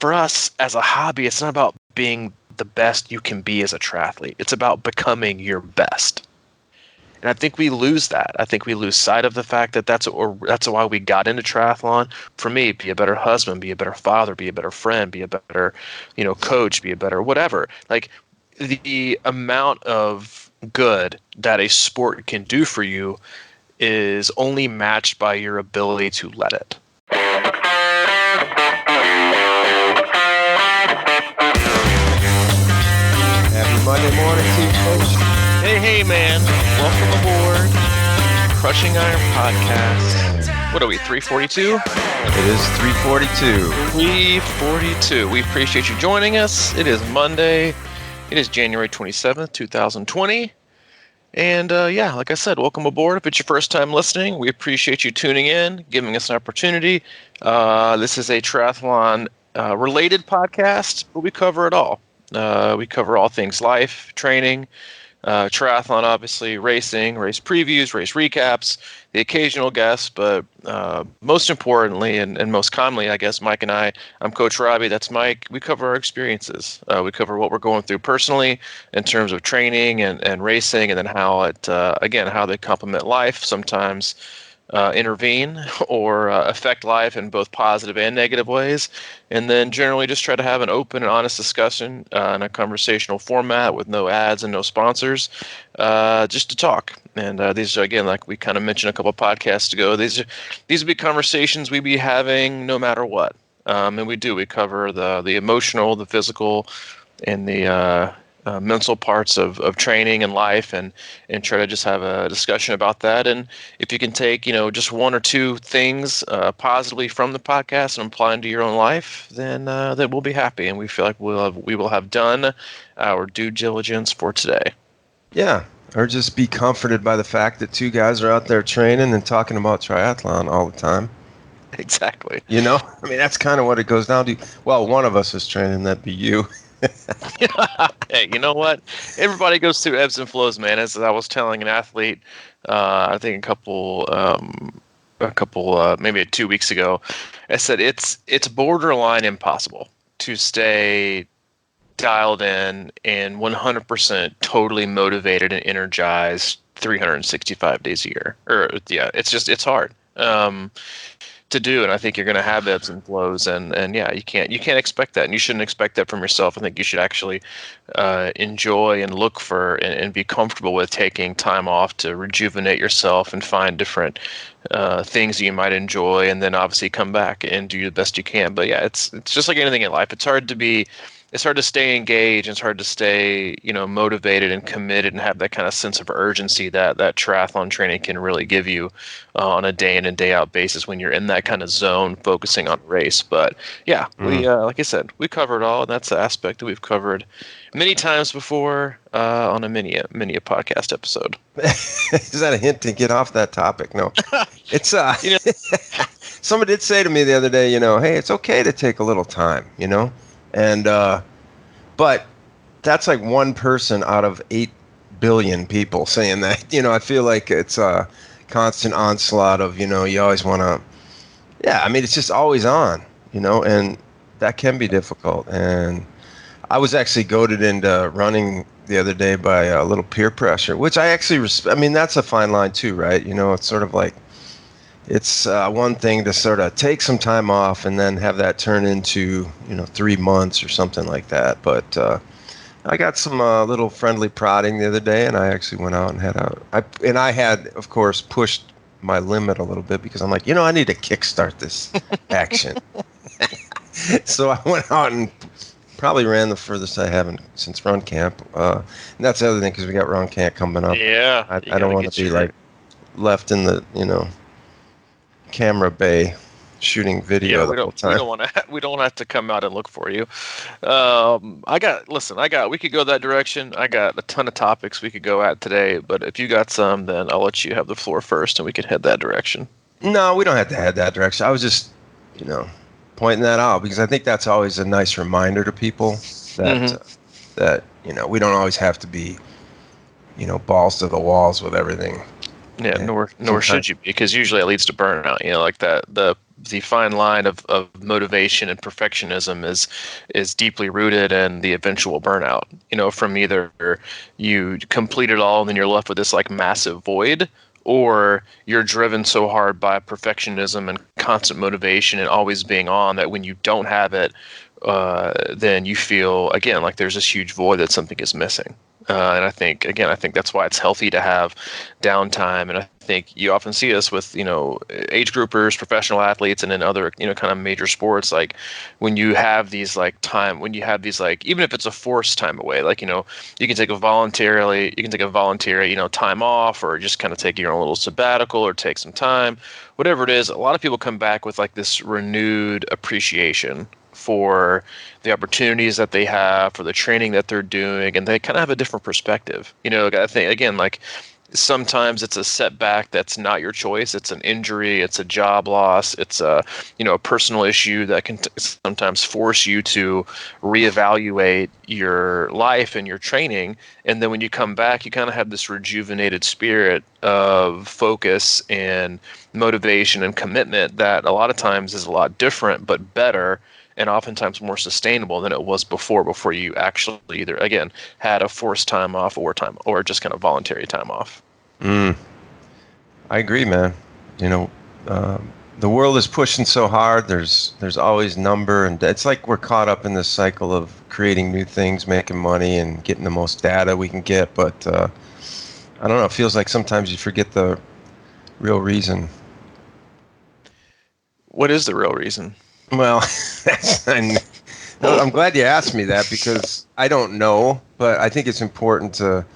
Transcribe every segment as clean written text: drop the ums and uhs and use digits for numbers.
for us as a hobby, it's not about being the best you can be as a triathlete. It's about becoming your best. And I think we lose that. I think we lose sight of the fact that that's why we got into triathlon. For me, be a better husband, be a better father, be a better friend, be a better, coach, be a better whatever. Like the amount of good that a sport can do for you is only matched by your ability to let it. Happy Monday morning to you, Coach. Hey, man. Welcome aboard. Crushing Iron Podcast. What are we, 342? It is 342. 342. We appreciate you joining us. It is Monday. It is January 27th, 2020. And like I said, welcome aboard. If it's your first time listening, we appreciate you tuning in, giving us an opportunity. This is a triathlon related podcast, but we cover it all. We cover all things life, training, triathlon, obviously, racing, race previews, race recaps, the occasional guests, but most importantly and most commonly, I guess, Mike and I'm Coach Robbie, that's Mike. We cover our experiences. We cover what we're going through personally in terms of training and racing, and then how it, how they complement life, sometimes intervene or affect life in both positive and negative ways, and then generally just try to have an open and honest discussion in a conversational format with no ads and no sponsors, just to talk. And these are, again, like we kind of mentioned a couple of podcasts ago, these would be conversations we'd be having no matter what. And we cover the emotional, the physical, and the mental parts of training and life, and try to just have a discussion about that. And if you can take, just one or two things positively from the podcast and apply into your own life, then we'll be happy. And we feel like we will have done our due diligence for today. Yeah. Or just be comforted by the fact that two guys are out there training and talking about triathlon all the time. Exactly. That's kind of what it goes down to. Well, one of us is training, that'd be you. Hey, you know what? Everybody goes through ebbs and flows, man. As I was telling an athlete, I think a couple, maybe 2 weeks ago, I said it's borderline impossible to stay dialed in and 100% totally motivated and energized 365 days a year. It's hard to do, and I think you're going to have ebbs and flows, and you can't expect that, and you shouldn't expect that from yourself. I think you should actually enjoy and look for and be comfortable with taking time off to rejuvenate yourself and find different things that you might enjoy, and then obviously come back and do the best you can. But yeah, it's just like anything in life. It's hard to stay engaged, and it's hard to stay, motivated and committed and have that kind of sense of urgency that triathlon training can really give you on a day in and day out basis when you're in that kind of zone focusing on race. But yeah, we like I said, we cover it all, and that's the aspect that we've covered many times before on a many a podcast episode. Is that a hint to get off that topic? No, it's someone did say to me the other day, hey, it's okay to take a little time, and but that's like one person out of 8 billion people saying that. I feel like it's a constant onslaught of, you always want to, it's just always on, and that can be difficult. And I was actually goaded into running the other day by a little peer pressure, which I actually that's a fine line too, right? It's sort of like, it's one thing to sort of take some time off and then have that turn into, 3 months or something like that. But I got some little friendly prodding the other day, and I actually went out and I had, of course, pushed my limit a little bit, because I'm like, I need to kickstart this action. So I went out and probably ran the furthest I haven't since run camp. And that's the other thing, because we got run camp coming up. Yeah. I don't want to be like left in the, camera bay shooting video the whole time. We don't have to come out and look for you. We could go that direction. I got a ton of topics we could go at today, but if you got some, then I'll let you have the floor first, and we can head that direction. No, we don't have to head that direction. I was just, pointing that out, because I think that's always a nice reminder to people that we don't always have to be, balls to the walls with everything. Yeah, nor should you be, because usually it leads to burnout. Like the the fine line of motivation and perfectionism is deeply rooted in the eventual burnout. From either you complete it all and then you're left with this like massive void, or you're driven so hard by perfectionism and constant motivation and always being on that when you don't have it, then you feel again like there's this huge void that something is missing. And I think that's why it's healthy to have downtime. And I think you often see this with age groupers, professional athletes, and then other kind of major sports. Like when you have these like even if it's a forced time away, like you can take a voluntary time off, or just kind of take your own little sabbatical, or take some time, whatever it is. A lot of people come back with like this renewed appreciation for the opportunities that they have, for the training that they're doing, and they kind of have a different perspective. I think again, like sometimes it's a setback that's not your choice. It's an injury, it's a job loss, it's a personal issue that can sometimes force you to reevaluate your life and your training. And then when you come back, you kind of have this rejuvenated spirit of focus and motivation and commitment that a lot of times is a lot different but better, and oftentimes more sustainable than it was before you actually either, again, had a forced time off or just kind of voluntary time off. I agree, man. The world is pushing so hard. There's always number, and it's like we're caught up in this cycle of creating new things, making money, and getting the most data we can get. But I don't know. It feels like sometimes you forget the real reason. What is the real reason? Well, I'm glad you asked me that, because I don't know, but I think it's important to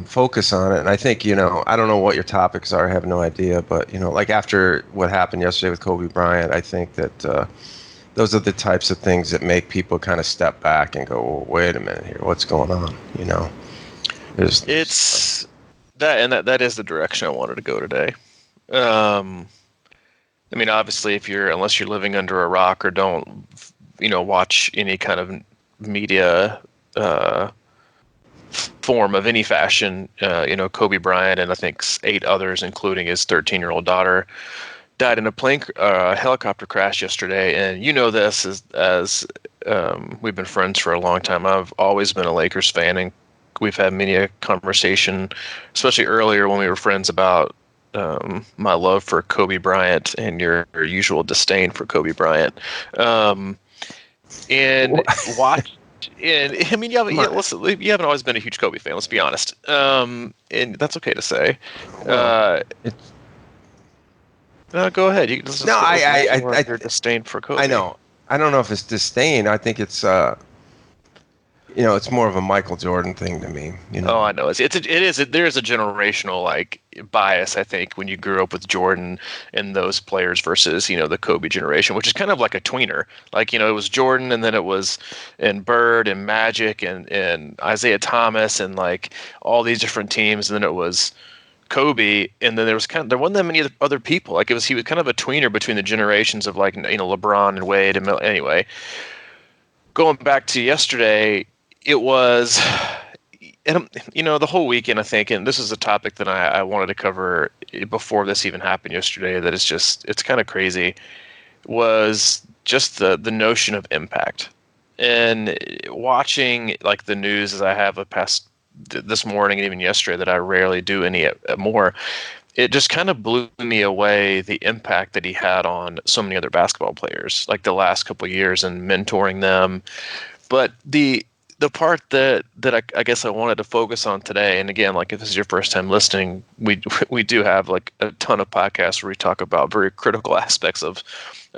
focus on it. And I think, I don't know what your topics are. I have no idea. But, like after what happened yesterday with Kobe Bryant, I think that those are the types of things that make people kind of step back and go, well, wait a minute here. What's going on? It's that, and that is the direction I wanted to go today. I mean, obviously, unless you're living under a rock or don't, watch any kind of media form of any fashion, Kobe Bryant and I think 8 others, including his 13-year-old daughter, died in a helicopter crash yesterday. And this as we've been friends for a long time. I've always been a Lakers fan, and we've had many a conversation, especially earlier when we were friends, about my love for Kobe Bryant and your usual disdain for Kobe Bryant. And watch. And I mean, listen, you haven't always been a huge Kobe fan. Let's be honest. And that's okay to say. Go ahead. I your disdain for Kobe. I know. I don't know if it's disdain. I think it's it's more of a Michael Jordan thing to me. Oh, I know. There is a generational like bias, I think, when you grew up with Jordan and those players versus the Kobe generation, which is kind of like a tweener. Like it was Jordan, and then it was Bird and Magic and Isaiah Thomas and like all these different teams, and then it was Kobe, and then there wasn't that many other people. Like he was kind of a tweener between the generations of like LeBron and Wade. And anyway, going back to yesterday. It was, and the whole weekend, I think, and this is a topic that I wanted to cover before this even happened yesterday, that it's kind of crazy, was just the notion of impact. And watching like the news as I have past this morning and even yesterday, that I rarely do any more, it just kind of blew me away, the impact that he had on so many other basketball players, like the last couple of years, and mentoring them. But the part that I guess I wanted to focus on today, and again, like if this is your first time listening, we do have like a ton of podcasts where we talk about very critical aspects of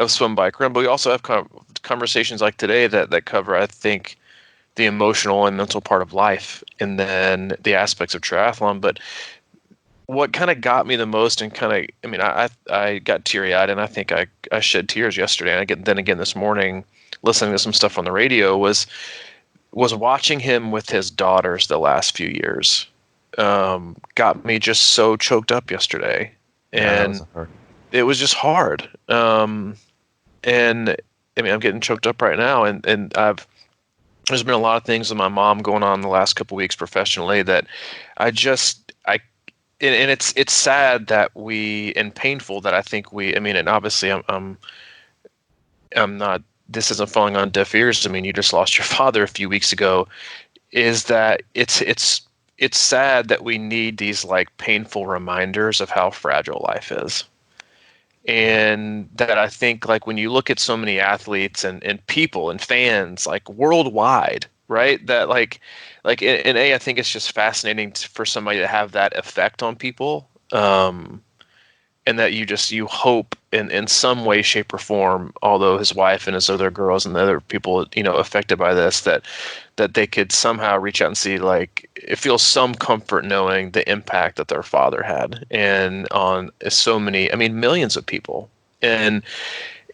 swim, bike, run, but we also have conversations like today that cover, I think, the emotional and mental part of life, and then the aspects of triathlon. But what kind of got me the most, and I got teary-eyed, and I think I shed tears yesterday, and then again this morning, listening to some stuff on the radio, was watching him with his daughters the last few years. Got me just so choked up yesterday. And it was just hard. And I mean, I'm getting choked up right now. And there's been a lot of things with my mom going on the last couple of weeks professionally that and it's sad that and painful that I think I mean, and obviously I'm not, this isn't falling on deaf ears. I mean, you just lost your father a few weeks ago. Is that it's sad that we need these like painful reminders of how fragile life is. And that I think like when you look at so many athletes and people and fans like worldwide, right? That I think it's just fascinating for somebody to have that effect on people. And that you hope in some way, shape, or form, although his wife and his other girls and the other people, affected by this, that they could somehow reach out and see, like, it feels some comfort knowing the impact that their father had and on so many, I mean, millions of people. And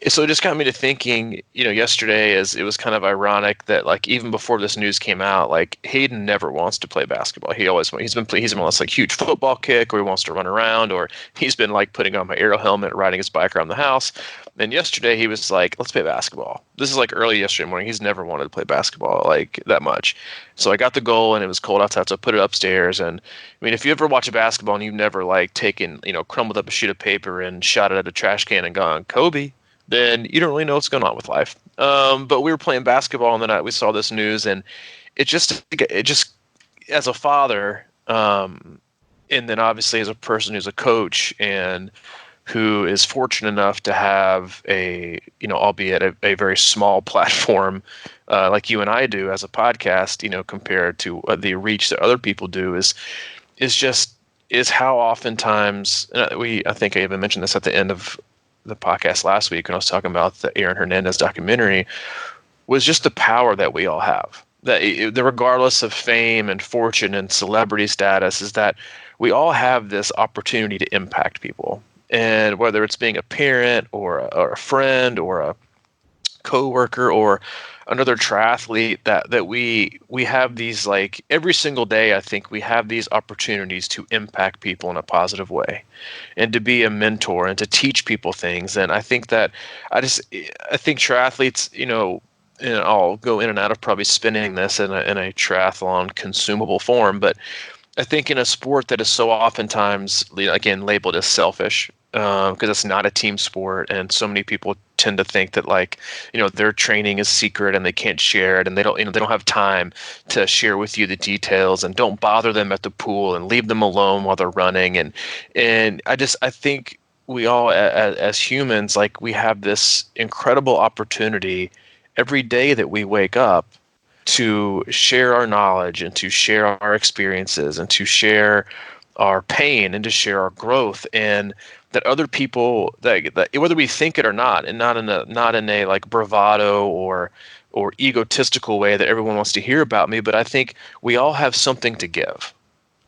so it just got me to thinking, yesterday, as it was kind of ironic that like even before this news came out, like Hayden never wants to play basketball. He's been on this like huge football kick, or he wants to run around, or he's been like putting on my aero helmet, riding his bike around the house. And yesterday he was like, let's play basketball. This is like early yesterday morning. He's never wanted to play basketball like that much. So I got the goal and it was cold outside, so I put it upstairs. And I mean, if you ever watch a basketball and you've never like taken, crumbled up a sheet of paper and shot it at a trash can and gone, Kobe, then you don't really know what's going on with life. But we were playing basketball, and then we saw this news, and it just as a father, and then obviously as a person who's a coach and who is fortunate enough to have albeit a very small platform, like you and I do as a podcast, compared to the reach that other people do, is how oftentimes, I think I even mentioned this at the end of the podcast last week when I was talking about the Aaron Hernandez documentary, was just the power that we all have. That regardless of fame and fortune and celebrity status, is that we all have this opportunity to impact people. And whether it's being a parent or a friend or a coworker or another triathlete, that we have these, like, every single day, I think we have these opportunities to impact people in a positive way and to be a mentor and to teach people things. And I think that I think triathletes, and I'll go in and out of probably spinning this in a triathlon consumable form, but I think in a sport that is so oftentimes, again, labeled as selfish, because it's not a team sport, and so many people tend to think that, like, their training is secret and they can't share it, and they don't have time to share with you the details, and don't bother them at the pool and leave them alone while they're running. And I think we all as humans, like, we have this incredible opportunity every day that we wake up to share our knowledge and to share our experiences and to share our pain and to share our growth, and that other people, that whether we think it or not, and not in a like bravado or egotistical way that everyone wants to hear about me, but I think we all have something to give.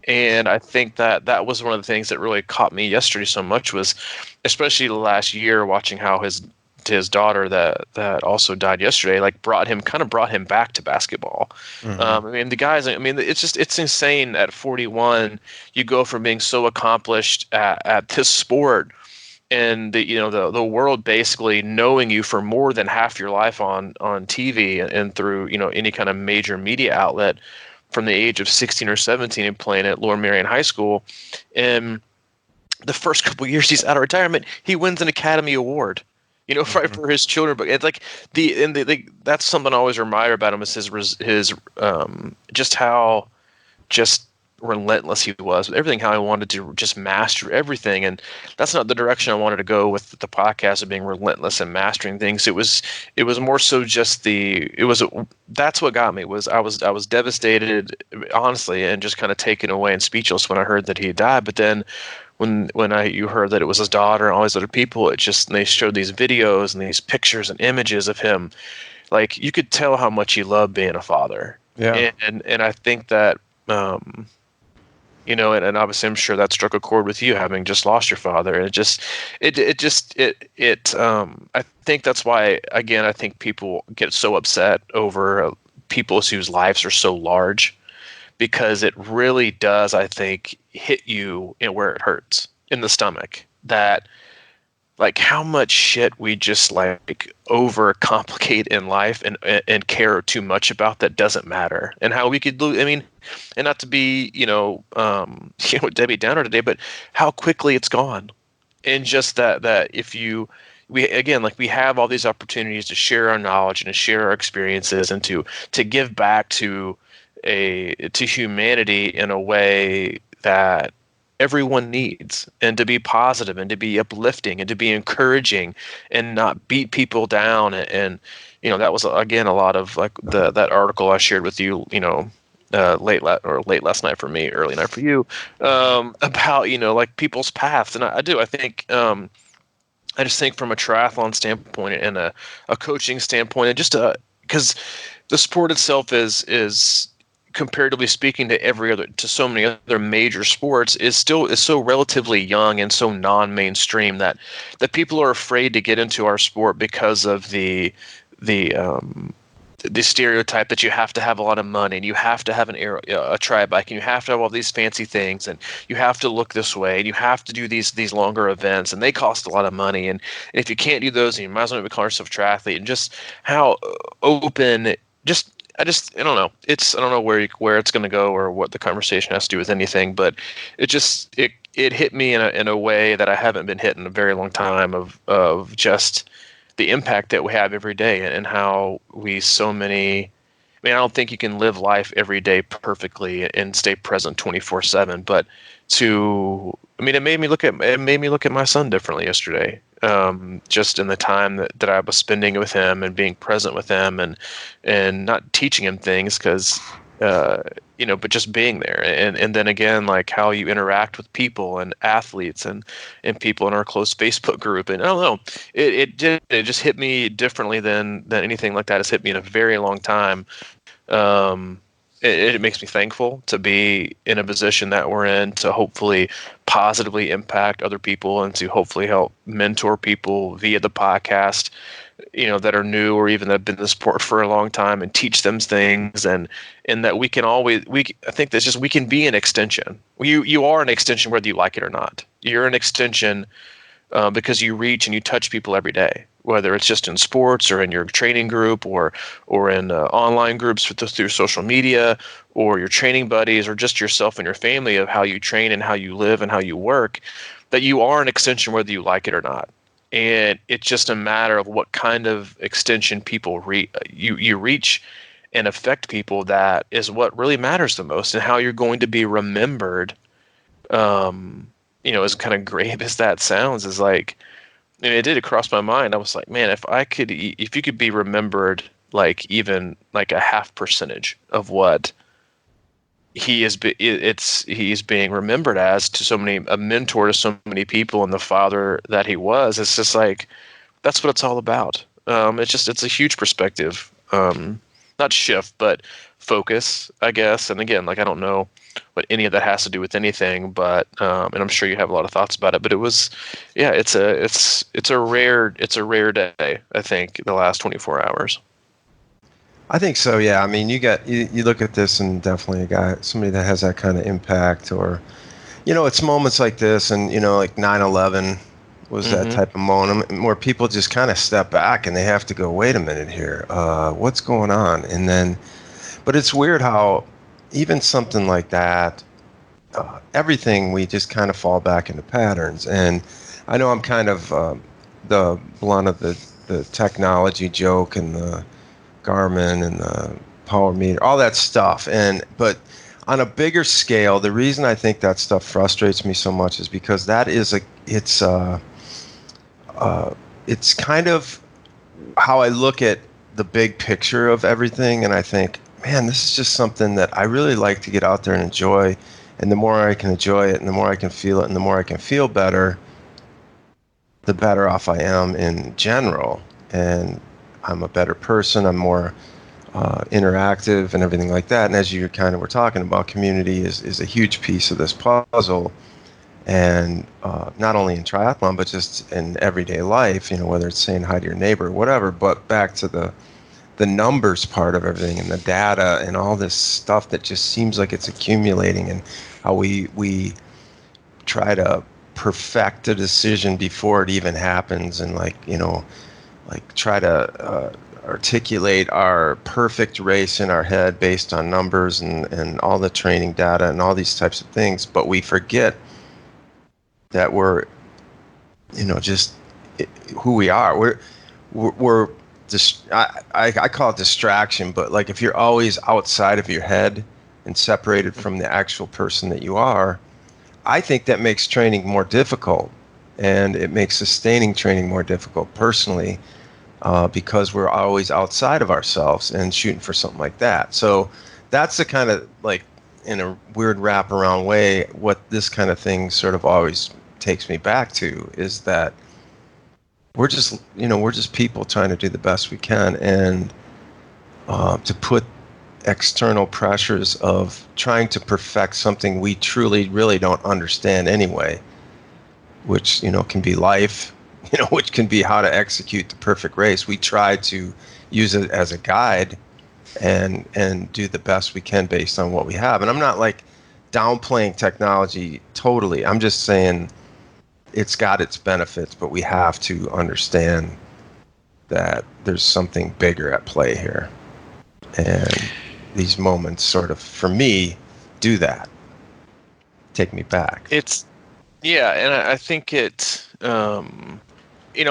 And I think that was one of the things that really caught me yesterday so much, was especially the last year, watching how his daughter that also died yesterday, like, brought him back to basketball. Mm-hmm. I mean, the guys, it's insane. At 41, you go from being so accomplished at this sport, and the world basically knowing you for more than half your life on TV and through any kind of major media outlet, from the age of 16 or 17 and playing at Lord Marion High School. And the first couple of years he's out of retirement, he wins an Academy Award. For his children. But it's like that's something I always admire about him, is his just how just relentless he was with everything, how he wanted to just master everything. And that's not the direction I wanted to go with the podcast, of being relentless and mastering things. It was more so just that's what got me. I was devastated, honestly, and just kind of taken away and speechless when I heard that he died. But then when you heard that it was his daughter and all these other people, they showed these videos and these pictures and images of him, like, you could tell how much he loved being a father. Yeah. And I think that, and obviously I'm sure that struck a chord with you, having just lost your father. And I think that's why, again, I think people get so upset over people whose lives are so large, because it really does, I think, hit you where it hurts, in the stomach. That like how much shit we just like overcomplicate in life and care too much about that doesn't matter, and how we could lose. I mean, and not to be Debbie Downer today, but how quickly it's gone, and just that if you we again like we have all these opportunities to share our knowledge and to share our experiences and to give back to humanity in a way that everyone needs, and to be positive and to be uplifting and to be encouraging and not beat people down. And that was again a lot of like that article I shared with you, late last night for me, early night for you, about like people's paths. And I think I just think from a triathlon standpoint and a coaching standpoint, and just because the sport itself is comparatively speaking to so many other major sports is so relatively young and so non-mainstream that people are afraid to get into our sport because of the stereotype that you have to have a lot of money and you have to have a tri bike and you have to have all these fancy things and you have to look this way and you have to do these longer events and they cost a lot of money, and if you can't do those, then you might as well call yourself a triathlete. And just how open, I don't know. I don't know where it's going to go or what the conversation has to do with anything, but it hit me in a way that I haven't been hit in a very long time of just the impact that we have every day and how I mean, I don't think you can live life every day perfectly and stay present 24/7, but it made me look at my son differently yesterday. Just in the time that I was spending with him and being present with him and not teaching him things but just being there. And then again, like how you interact with people and athletes and people in our close Facebook group. And I don't know, it just hit me differently than anything like that has hit me in a very long time. It makes me thankful to be in a position that we're in, to hopefully positively impact other people and to hopefully help mentor people via the podcast, that are new or even that have been in the sport for a long time, and teach them things. And that we can I think that's just, we can be an extension. You are an extension whether you like it or not. You're an extension because you reach and you touch people every day, whether it's just in sports or in your training group or in online groups through social media, or your training buddies, or just yourself and your family, of how you train and how you live and how you work, that you are an extension whether you like it or not. And it's just a matter of what kind of extension people you reach and affect people. That is what really matters the most, and how you're going to be remembered. As kind of grave as that sounds, is like, and it did cross my mind. I was like, man, if you could be remembered like even like a half percentage of what he's being remembered as to so many, a mentor to so many people, and the father that he was. It's just like, that's what it's all about. It's a huge perspective, not shift, but focus, I guess. And again, like, I don't know what any of that has to do with anything, but and I'm sure you have a lot of thoughts about it. But it was, yeah, it's a rare day, I think, the last 24 hours. I think so, yeah. I mean, you look at this, and definitely somebody that has that kind of impact, or, it's moments like this, and, like 9/11 was that type of moment where people just kind of step back and they have to go, wait a minute here, what's going on? And then, but it's weird how even something like that, everything, we just kind of fall back into patterns. And I know I'm kind of the blunt of the technology joke and the Garmin and the power meter, all that stuff. But on a bigger scale, the reason I think that stuff frustrates me so much is because that is it's kind of how I look at the big picture of everything, and I think, man, this is just something that I really like to get out there and enjoy. And the more I can enjoy it, and the more I can feel it, and the more I can feel better, the better off I am in general. And I'm a better person. I'm more interactive and everything like that. And as you kind of were talking about, community is a huge piece of this puzzle. And not only in triathlon, but just in everyday life, whether it's saying hi to your neighbor or whatever. But back to the numbers part of everything, and the data and all this stuff that just seems like it's accumulating, and how we try to perfect a decision before it even happens, and like, like try to articulate our perfect race in our head based on numbers and all the training data and all these types of things. But we forget that we're, just who we are. We're just, I call it distraction, but like if you're always outside of your head and separated from the actual person that you are, I think that makes training more difficult, and it makes sustaining training more difficult personally, because we're always outside of ourselves and shooting for something like that. So that's the kind of, like, in a weird wraparound way, what this kind of thing sort of always takes me back to is that we're just people trying to do the best we can, and to put external pressures of trying to perfect something we truly really don't understand anyway, which can be life, which can be how to execute the perfect race. We try to use it as a guide and do the best we can based on what we have. And I'm not like downplaying technology totally. I'm just saying it's got its benefits, but we have to understand that there's something bigger at play here. And these moments sort of, for me, do that. Take me back. And I think I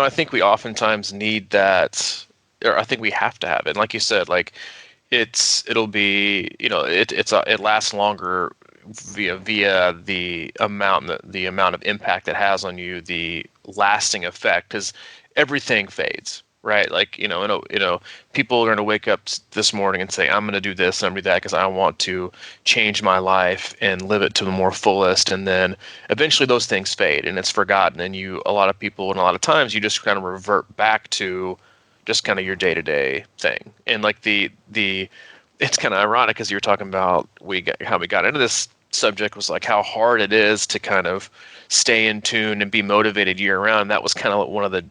think we oftentimes need that, or I think we have to have it. And like you said, like it'll be, it lasts longer via the amount of impact it has on you, the lasting effect, because everything fades. Right, like people are going to wake up this morning and say, "I'm going to do this, I'm going to do that because I want to change my life and live it to the more fullest." And then eventually, those things fade and it's forgotten. And a lot of people, and a lot of times, you just kind of revert back to just kind of your day-to-day thing. And like it's kind of ironic, because you were talking about how we got into this subject was like how hard it is to kind of stay in tune and be motivated year round. That was kind of one of the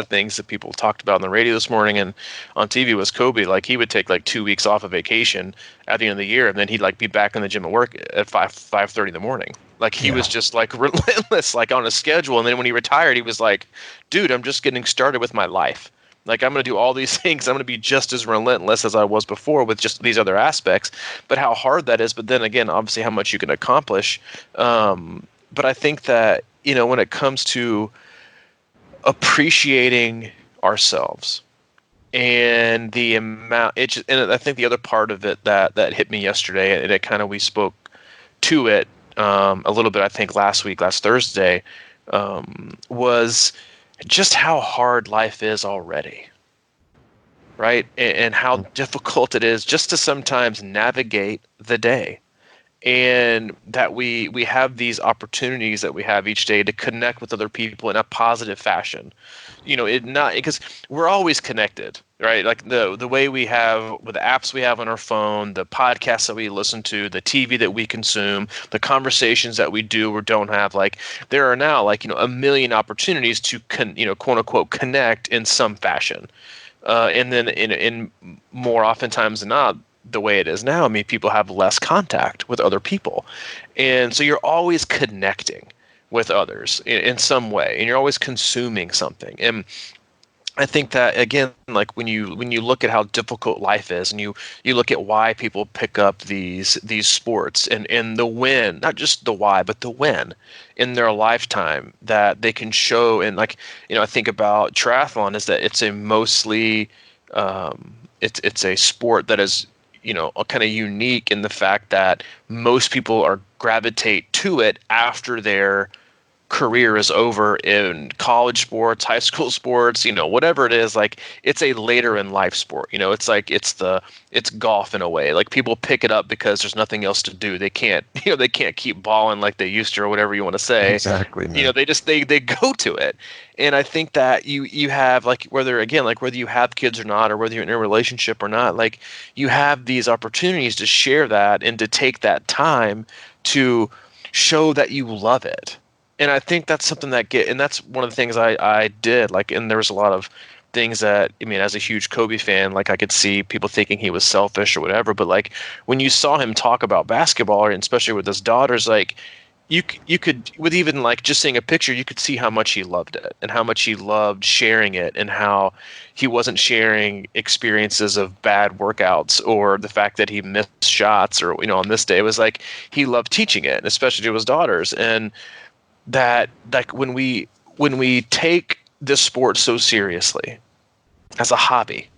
things that people talked about on the radio this morning and on TV was Kobe. Like he would take like 2 weeks off of vacation at the end of the year, and then he'd like be back in the gym at work at 5:30 in the morning. Like he was just like relentless, like on a schedule. And then when he retired, he was like, "Dude, I'm just getting started with my life. Like I'm going to do all these things. I'm going to be just as relentless as I was before with just these other aspects." But how hard that is. But then again, obviously how much you can accomplish. But I think that, when it comes to appreciating ourselves and the amount, and I think the other part of it that hit me yesterday, and it kind of, we spoke to it a little bit, I think last Thursday, was just how hard life is already, right? And how difficult it is just to sometimes navigate the day. And that we have these opportunities that we have each day to connect with other people in a positive fashion. Because we're always connected, right? Like the way we have with the apps we have on our phone, the podcasts that we listen to, the TV that we consume, the conversations that we do or don't have. Like there are now a million opportunities to quote unquote connect in some fashion. And then in more oftentimes than not, the way it is now, I mean, people have less contact with other people. And so you're always connecting with others in some way, and you're always consuming something. And I think that, again, like when you look at how difficult life is, and you look at why people pick up these sports and the win, not just the why, but the win in their lifetime that they can show. And I think about triathlon is that it's a mostly it's a sport that is kind of unique in the fact that most people gravitate to it after their career is over in college sports, high school sports, whatever it is. Like it's a later in life sport. It's like it's golf in a way. Like people pick it up because there's nothing else to do. They can't they can't keep balling like they used to, or whatever you want to say. Exactly, man. They go to it. And I think that you have, like, whether you have kids or not, or whether you're in a relationship or not, like you have these opportunities to share that and to take that time to show that you love it. And I think that's something and that's one of the things I did, like, and there was a lot of things that, I mean, as a huge Kobe fan, like I could see people thinking he was selfish or whatever, but like when you saw him talk about basketball, and especially with his daughters, like you could, with even like just seeing a picture, you could see how much he loved it and how much he loved sharing it, and how he wasn't sharing experiences of bad workouts or the fact that he missed shots, or on this day it was like he loved teaching it, especially to his daughters. And that, like, when we take this sport so seriously as a hobby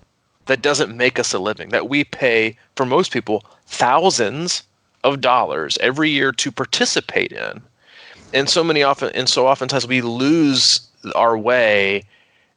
that doesn't make us a living, that we pay, for most people, thousands of dollars every year to participate in. And so oftentimes we lose our way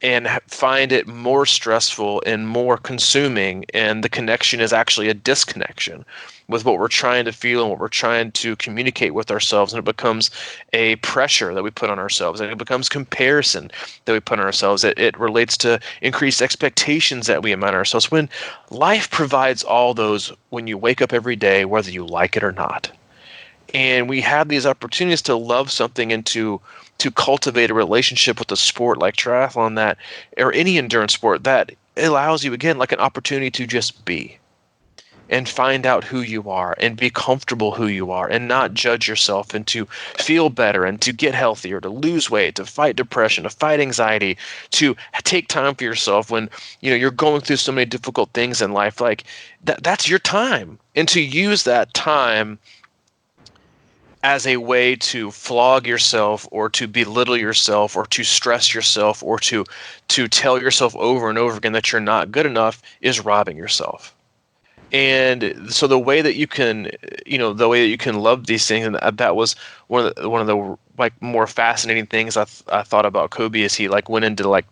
and find it more stressful and more consuming, and the connection is actually a disconnection with what we're trying to feel and what we're trying to communicate with ourselves, and it becomes a pressure that we put on ourselves, and it becomes comparison that we put on ourselves. It relates to increased expectations that we imagine ourselves, when life provides all those when you wake up every day, whether you like it or not. And we have these opportunities to love something and to cultivate a relationship with a sport like triathlon, that, or any endurance sport, that allows you, again, like an opportunity to just be and find out who you are and be comfortable who you are, and not judge yourself, and to feel better and to get healthier, to lose weight, to fight depression, to fight anxiety, to take time for yourself when you're going through so many difficult things in life. Like that's your time, and to use that time as a way to flog yourself, or to belittle yourself, or to stress yourself, or to tell yourself over and over again that you're not good enough, is robbing yourself. And so the way that you can, love these things, and that was one of the like more fascinating things I thought about Kobe, is he like went into like,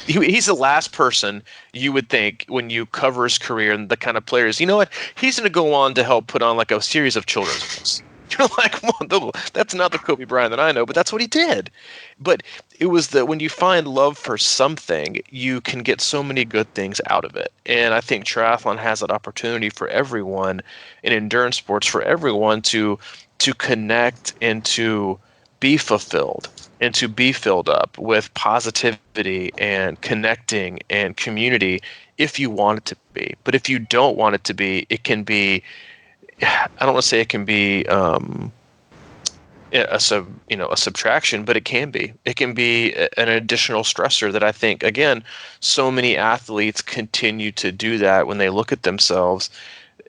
he's the last person you would think, when you cover his career and the kind of players, he's going to go on to help put on like a series of children's books. You're like, well, that's not the Kobe Bryant that I know, but that's what he did. But it was when you find love for something, you can get so many good things out of it. And I think triathlon has that opportunity for everyone, in endurance sports, for everyone to connect and to be fulfilled and to be filled up with positivity and connecting and community, if you want it to be. But if you don't want it to be, it can be, I don't want to say it can be a subtraction, but it can be. It can be an additional stressor that I think, again, so many athletes continue to do that when they look at themselves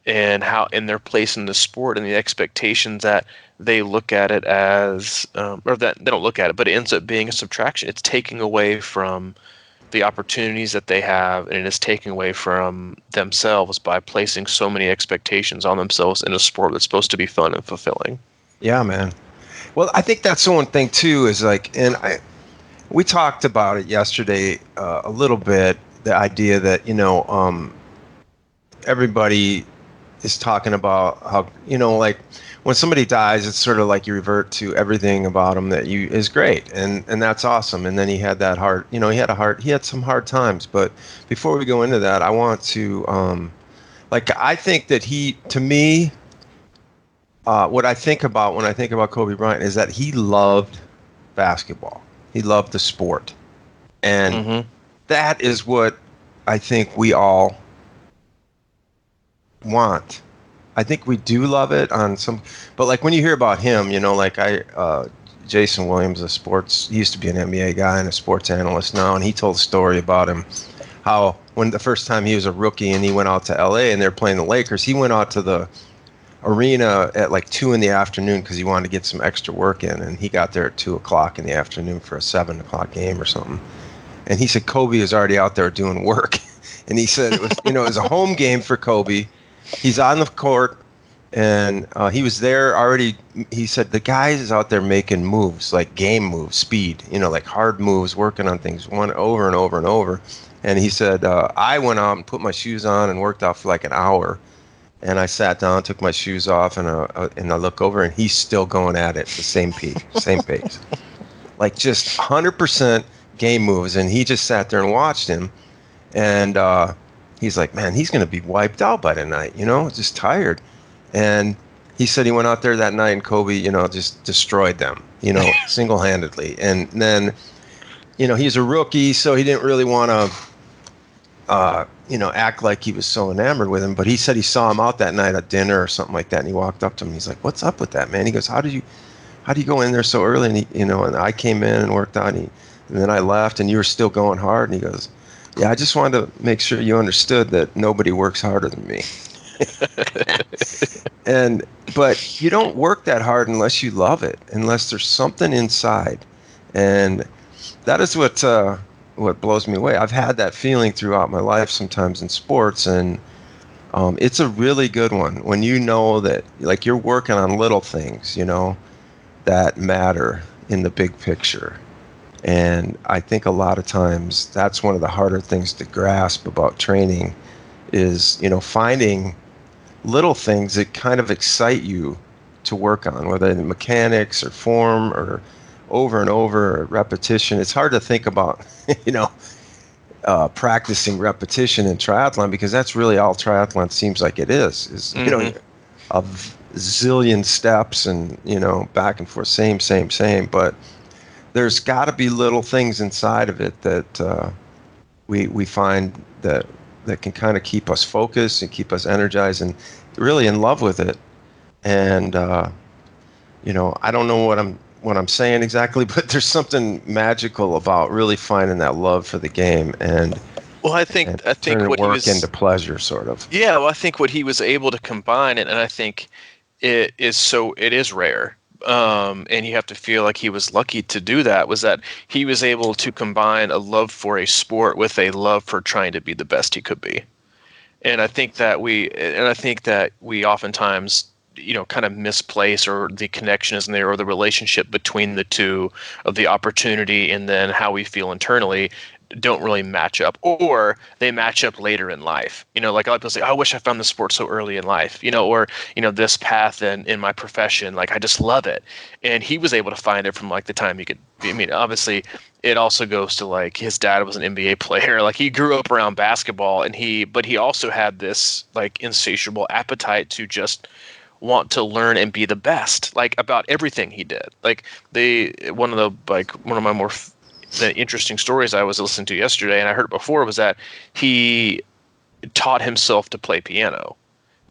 and how in their place in the sport, and the expectations that they look at it as, or that they don't look at it, but it ends up being a subtraction. It's taking away from the opportunities that they have, and it is taking away from themselves by placing so many expectations on themselves in a sport that's supposed to be fun and fulfilling. Yeah, man. Well, I think that's the one thing too, is like, and we talked about it yesterday a little bit, the idea that, everybody is talking about how, like when somebody dies, it's sort of like you revert to everything about them that is great, and that's awesome. And then he had that hard, he had some hard times. But before we go into that, I want to, I think that to me, what I think about when I think about Kobe Bryant is that he loved basketball. He loved the sport, and that is what I think we all want. I think we do love it on some, but like when you hear about him, Jason Williams, he used to be an NBA guy and a sports analyst now, and he told a story about him, how when the first time he was a rookie and he went out to LA and they're playing the Lakers, he went out to the arena at like 2 p.m. because he wanted to get some extra work in, and he got there at 2 o'clock in the afternoon for a 7 o'clock game or something. And he said Kobe is already out there doing work, and he said it was, it was a home game for Kobe. He's on the court, and he was there already. He said the guys is out there making moves, like game moves, speed, like hard moves, working on things one over and over and over. And he said, I went out and put my shoes on and worked out for like an hour. And I sat down, took my shoes off, and I look over, and he's still going at it, the same pace. Like just 100% game moves. And he just sat there and watched him. And he's like, man, he's going to be wiped out by tonight, just tired. And he said he went out there that night and Kobe, just destroyed them, single-handedly. And then, he's a rookie, so he didn't really want to, act like he was so enamored with him. But he said he saw him out that night at dinner or something like that, and he walked up to him. And he's like, what's up with that, man? He goes, how did you how do you go in there so early? And and I came in and worked out, and then I left, and you were still going hard. And he goes, yeah, I just wanted to make sure you understood that nobody works harder than me. But you don't work that hard unless you love it, unless there's something inside, and that is what blows me away. I've had that feeling throughout my life, sometimes in sports, and it's a really good one when you know that, like, you're working on little things, that matter in the big picture. And I think a lot of times that's one of the harder things to grasp about training is, finding little things that kind of excite you to work on, whether the mechanics or form or over and over or repetition. It's hard to think about, practicing repetition in triathlon, because that's really all triathlon seems like it is, a zillion steps and, back and forth, same. But there's got to be little things inside of it that we find that can kind of keep us focused and keep us energized and really in love with it. And I don't know what I'm saying exactly, but there's something magical about really finding that love for the game and I think what work he was into pleasure, sort of. Yeah, well, I think what he was able to combine, and I think it is rare. And you have to feel like he was lucky to do that, was that he was able to combine a love for a sport with a love for trying to be the best he could be. And I think that we oftentimes, kind of misplace, or the connection isn't there, or the relationship between the two of the opportunity and then how we feel internally don't really match up, or they match up later in life. Like a lot of people say, I wish I found the sport so early in life, or, this path in my profession, like I just love it. And he was able to find it from like the time he could be. I mean, obviously it also goes to like his dad was an NBA player. Like he grew up around basketball, but he also had this like insatiable appetite to just want to learn and be the best, like about everything he did. Like one of my more the interesting stories I was listening to yesterday, and I heard it before, was that he taught himself to play piano.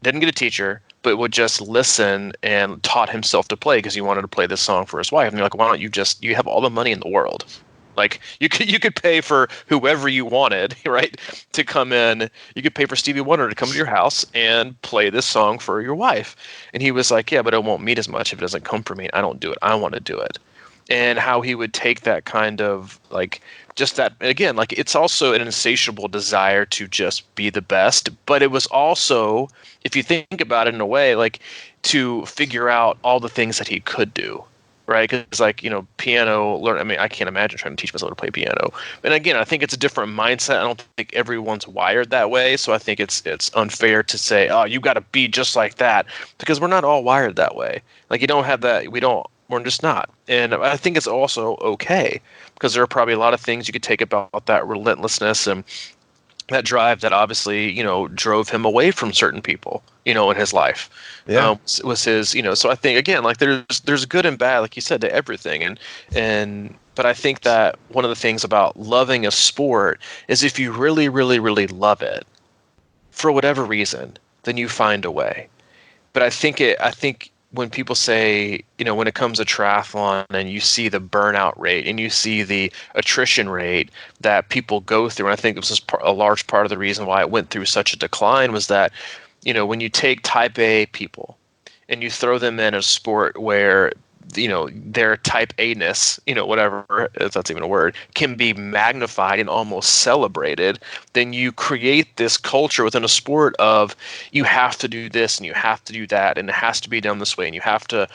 Didn't get a teacher, but would just listen and taught himself to play because he wanted to play this song for his wife. And they're like, why don't you have all the money in the world. Like you could pay for whoever you wanted, right, to come in. You could pay for Stevie Wonder to come to your house and play this song for your wife. And he was like, yeah, but it won't mean as much if it doesn't come from me. I don't do it. I want to do it. And how he would take that kind of like, just that, again, like it's also an insatiable desire to just be the best, but it was also, if you think about it in a way, like to figure out all the things that he could do, right? Because like, piano, I mean, I can't imagine trying to teach myself to play piano. And again, I think it's a different mindset. I don't think everyone's wired that way. So I think it's unfair to say, oh, you got to be just like that, because we're not all wired that way. Like you don't have that, we're just not. And I think it's also okay, because there are probably a lot of things you could take about that relentlessness and that drive that obviously, drove him away from certain people, in his life. Yeah. Was his, so I think, again, like there's good and bad, like you said, to everything. But I think that one of the things about loving a sport is if you really, really, really love it for whatever reason, then you find a way. But I think when people say, when it comes to triathlon and you see the burnout rate and you see the attrition rate that people go through, and I think this is a large part of the reason why it went through such a decline, was that, when you take type A people and you throw them in a sport where, their type A-ness, whatever, if that's even a word, can be magnified and almost celebrated, then you create this culture within a sport of you have to do this and you have to do that and it has to be done this way and you have to,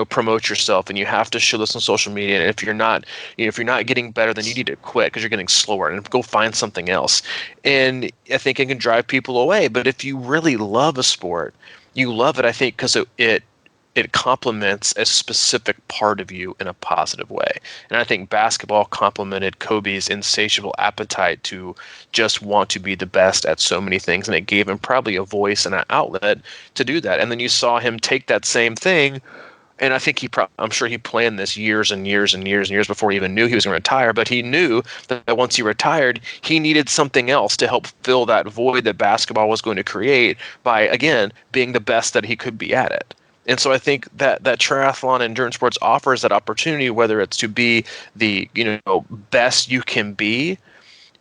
promote yourself and you have to show this on social media. And if you're not getting better, then you need to quit because you're getting slower and go find something else. And I think it can drive people away. But if you really love a sport, you love it, I think, because it complements a specific part of you in a positive way. And I think basketball complemented Kobe's insatiable appetite to just want to be the best at so many things. And it gave him probably a voice and an outlet to do that. And then you saw him take that same thing. And I think I'm sure he planned this years and years and years and years before he even knew he was going to retire. But he knew that once he retired, he needed something else to help fill that void that basketball was going to create by, again, being the best that he could be at it. And so I think that triathlon endurance sports offers that opportunity, whether it's to be the best you can be.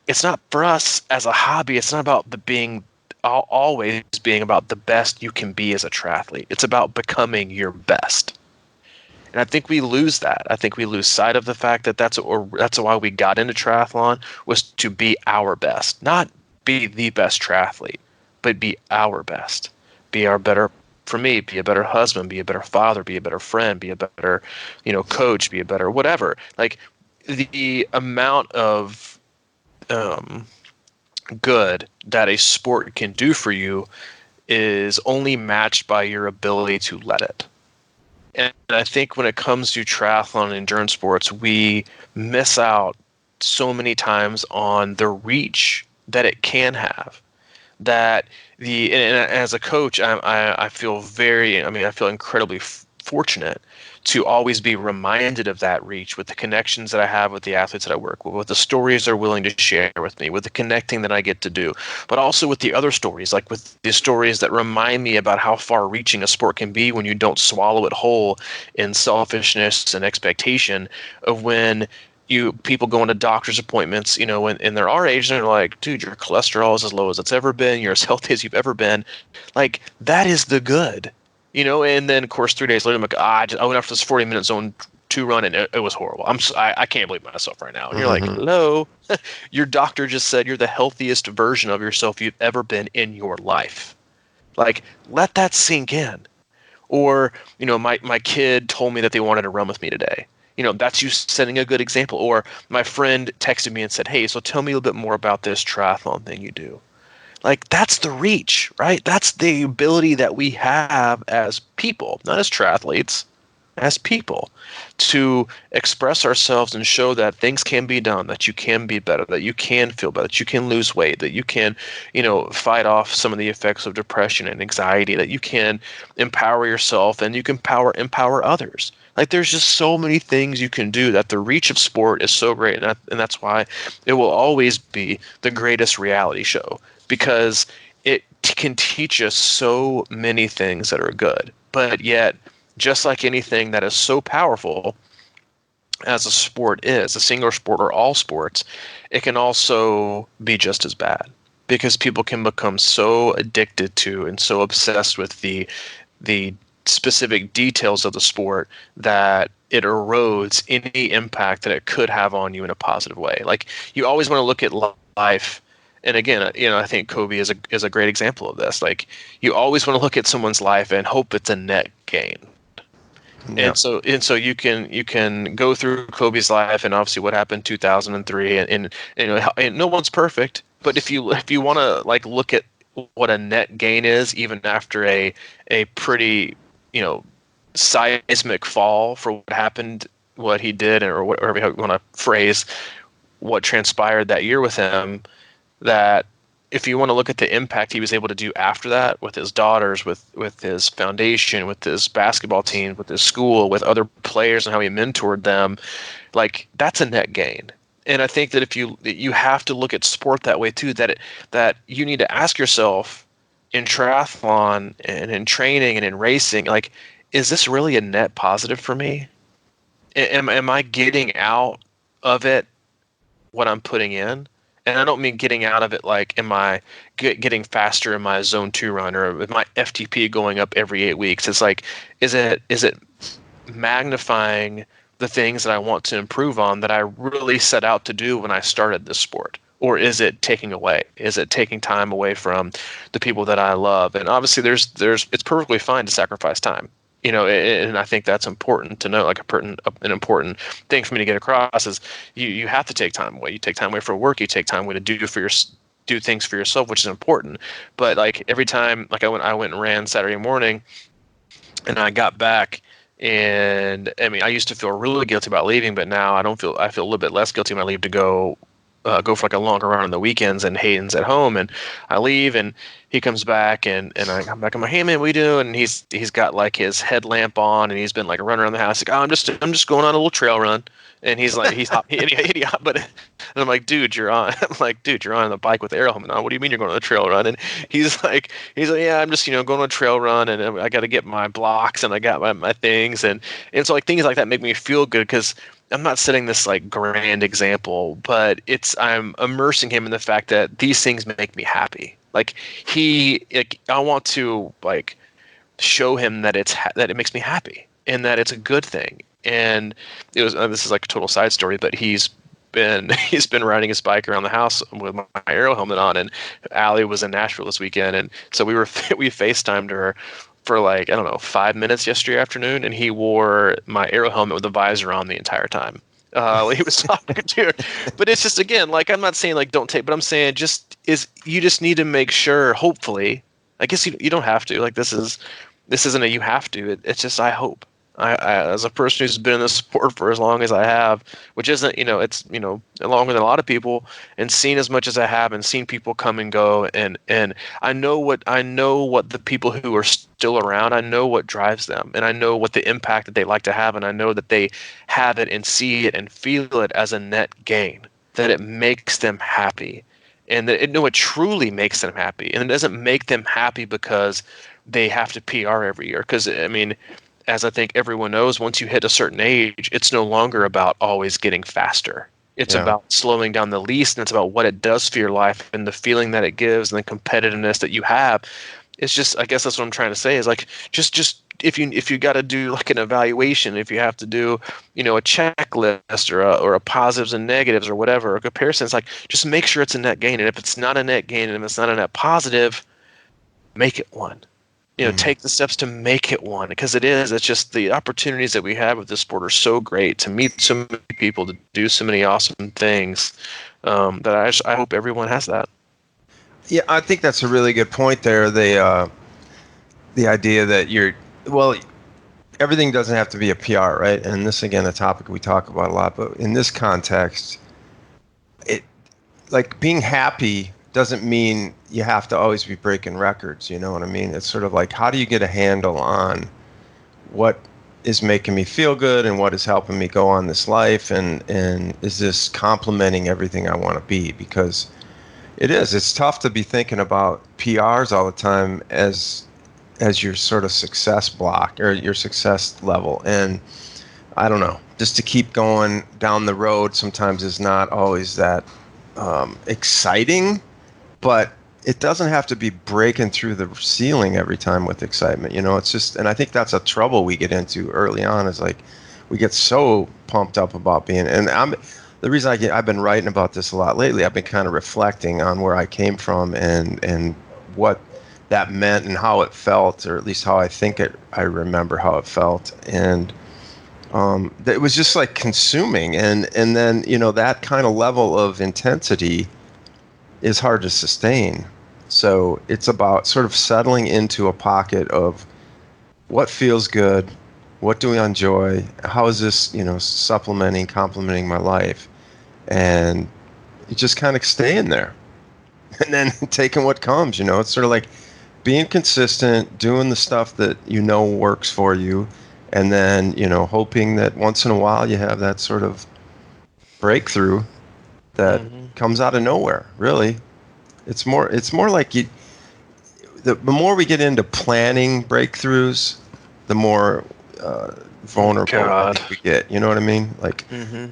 It's not for us as a hobby. It's not about the being always being about the best you can be as a triathlete. It's about becoming your best. And I think we lose that. I think we lose sight of the fact that that's why we got into triathlon, was to be our best, not be the best triathlete, but be our best, be our better. For me, be a better husband, be a better father, be a better friend, be a better, coach, be a better whatever. Like the amount of good that a sport can do for you is only matched by your ability to let it. And I think when it comes to triathlon and endurance sports, we miss out so many times on the reach that it can have. That and as a coach, I feel I feel incredibly fortunate to always be reminded of that reach with the connections that I have with the athletes that I work with the stories they're willing to share with me, with the connecting that I get to do, but also with the other stories, like with the stories that remind me about how far reaching a sport can be when you don't swallow it whole in selfishness and expectation of when people go into doctor's appointments, and they're our age, and they're like, dude, your cholesterol is as low as it's ever been. You're as healthy as you've ever been. Like, that is the good. And then of course 3 days later, I'm like, I went after this 40-minute zone 2 run and it was horrible. I can't believe myself right now. And you're like, hello, your doctor just said you're the healthiest version of yourself you've ever been in your life. Like, let that sink in. Or, my kid told me that they wanted to run with me today. That's you setting a good example. Or my friend texted me and said, hey, so tell me a little bit more about this triathlon thing you do. Like, that's the reach, right? That's the ability that we have as people, not as triathletes, as people, to express ourselves and show that things can be done, that you can be better, that you can feel better, that you can lose weight, that you can, fight off some of the effects of depression and anxiety, that you can empower yourself and you can empower others. Like, there's just so many things you can do that the reach of sport is so great. And that's why it will always be the greatest reality show, because it can teach us so many things that are good. But yet, just like anything that is so powerful as a sport is, a single sport or all sports, it can also be just as bad, because people can become so addicted to and so obsessed with the specific details of the sport that it erodes any impact that it could have on you in a positive way. Like, you always want to look at life. And again, I think Kobe is a great example of this. Like, you always want to look at someone's life and hope it's a net gain. Yep. And so you can go through Kobe's life and obviously what happened in 2003, and no one's perfect, but if you want to like look at what a net gain is, even after a pretty seismic fall for what happened, what he did, or whatever you want to phrase what transpired that year with him, that if you want to look at the impact he was able to do after that with his daughters, with his foundation, with his basketball team, with his school, with other players and how he mentored them, like, that's a net gain. And I think that you have to look at sport that way too, that you need to ask yourself in triathlon and in training and in racing, like, is this really a net positive for me? Am I getting out of it what I'm putting in? And I don't mean getting out of it like, am I getting faster in my zone 2 run, or with my FTP going up every 8 weeks? It's like, is it magnifying the things that I want to improve on that I really set out to do when I started this sport? Or is it taking away? Is it taking time away from the people that I love? And obviously it's perfectly fine to sacrifice time. And I think that's important to know. Like, an important thing for me to get across is you have to take time away. You take time away for work. You take time away to do things for yourself, which is important. But like, every time, like, I went and ran Saturday morning, and I got back, and I mean, I used to feel really guilty about leaving, but now I feel a little bit less guilty when I leave to go go for like a longer run on the weekends, and Hayden's at home, and I leave, and he comes back, and I come back, I'm like, hey man, what are you doing? And he's got like his headlamp on, and he's been like running around the house, like, oh, I'm just going on a little trail run. And he's like, but and I'm like, dude, you're on. I'm like, dude, you're on the bike with the air helmet on. What do you mean you're going on a trail run? And he's like, yeah, I'm just going on a trail run, and I got to get my blocks, and I got my things, and so like things like that make me feel good because I'm not setting this like grand example, but I'm immersing him in the fact that these things make me happy. Like I want to like show him that that it makes me happy and that it's a good thing. And this is like a total side story, but he's been riding his bike around the house with my aero helmet on, and Allie was in Nashville this weekend, and so we FaceTimed her for like, I don't know, 5 minutes yesterday afternoon, and he wore my aero helmet with the visor on the entire time. He was talking to her. But it's just, again, like, I'm not saying like don't take, but I'm saying you just need to make sure, hopefully, I guess you don't have to, like, this isn't a you have to, it's just, I hope. I as a person who's been in this sport for as long as I have, which isn't, it's, longer than a lot of people, and seen as much as I have, and seen people come and go, and I know what the people who are still around, I know what drives them, and I know what the impact that they like to have, and I know that they have it and see it and feel it as a net gain, that it makes them happy, and that it truly makes them happy, and it doesn't make them happy because they have to PR every year, because I mean, as I think everyone knows, once you hit a certain age, it's no longer about always getting faster. It's about slowing down the least, and it's about what it does for your life and the feeling that it gives and the competitiveness that you have. It's just, I guess that's what I'm trying to say, is like, just if you got to do like an evaluation, if you have to do, a checklist or a positives and negatives or whatever, a comparison, it's like, just make sure it's a net gain. And if it's not a net gain and if it's not a net positive, make it one. Take the steps to make it one, because it's just the opportunities that we have with this sport are so great, to meet so many people, to do so many awesome things, that I hope everyone has that. Yeah, I think that's a really good point there. The idea that everything doesn't have to be a PR, right? And this, again, a topic we talk about a lot, but in this context, like, being happy doesn't mean you have to always be breaking records, you know what I mean? It's sort of like, how do you get a handle on what is making me feel good and what is helping me go on this life, and is this complementing everything I want to be? Because it's tough to be thinking about PRs all the time as your sort of success block or your success level. And I don't know, just to keep going down the road sometimes is not always that exciting. But it doesn't have to be breaking through the ceiling every time with excitement. It's just, and I think that's a trouble we get into early on, is like, we get so pumped up about being, and the reason I've been writing about this a lot lately, I've been kind of reflecting on where I came from and what that meant and how it felt, or at least how I think I remember how it felt. And it was just like consuming. And then, that kind of level of intensity is hard to sustain. So it's about sort of settling into a pocket of what feels good, what do we enjoy, how is this, supplementing, complementing my life, and you just kind of staying there, and then taking what comes. It's sort of like being consistent, doing the stuff that works for you, and then hoping that once in a while you have that sort of breakthrough that comes out of nowhere. Really, it's more like the more we get into planning breakthroughs, the more vulnerable I think we get. You know what I mean? Like,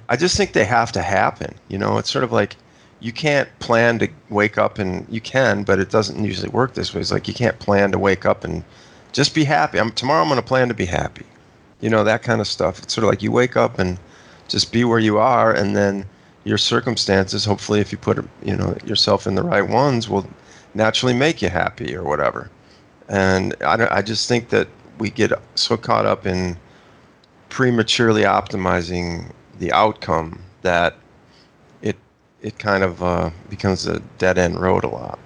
I just think they have to happen. It's sort of like, you can't plan to wake up, and you can, but it doesn't usually work this way. It's like, you can't plan to wake up and just be happy. Tomorrow I'm going to plan to be happy. That kind of stuff. It's sort of like, you wake up and just be where you are, and then your circumstances, hopefully, if you put yourself in the right ones, will naturally make you happy or whatever. And I just think that we get so caught up in prematurely optimizing the outcome that it kind of becomes a dead end road a lot,